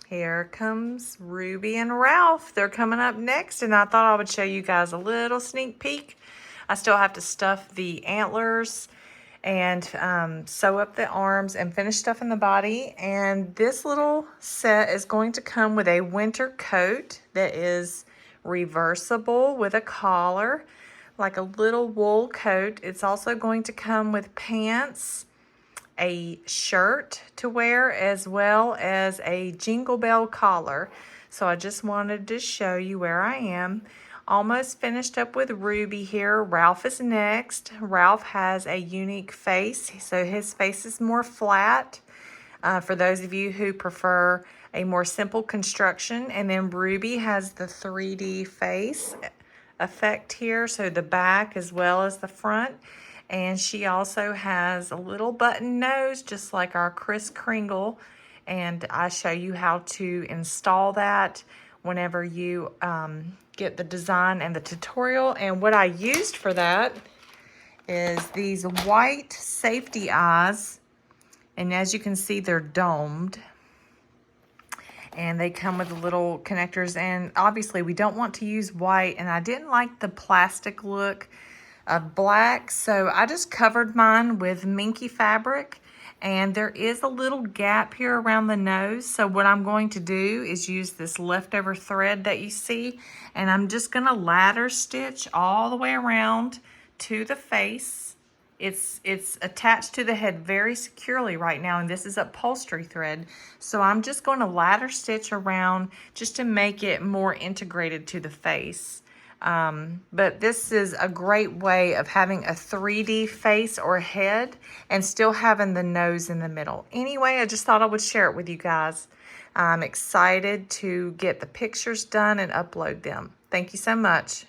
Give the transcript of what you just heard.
Here comes Ruby and Ralph. They're coming up next, and I thought I would show you guys a little sneak peek. I still have to stuff the antlers and sew up the arms and finish stuffing the body. And this little set is going to come with a winter coat that is reversible with a collar, like a little wool coat. It's also going to come with pants, a shirt to wear, as well as a jingle bell collar. So I just wanted to show you where I am. Almost finished up with Ruby here. Ralph is next. Ralph has a unique face, so his face is more flat. For those of you who prefer a more simple construction. And then Ruby has the 3D face effect here, so the back as well as the front. And she also has a little button nose, just like our Kris Kringle. And I show you how to install that whenever you get the design and the tutorial. And what I used for that is these white safety eyes. And as you can see, they're domed. And they come with the little connectors. And obviously, we don't want to use white. And I didn't like the plastic look of black, so I just covered mine with minky fabric. And there is a little gap here around the nose, so what I'm going to do is use this leftover thread that you see, and I'm just going to ladder stitch all the way around to the face. It's attached to the head very securely right now, and this is upholstery thread, so I'm just going to ladder stitch around just to make it more integrated to the face. But this is a great way of having a 3D face or head and still having the nose in the middle. Anyway, I just thought I would share it with you guys. I'm excited to get the pictures done and upload them. Thank you so much.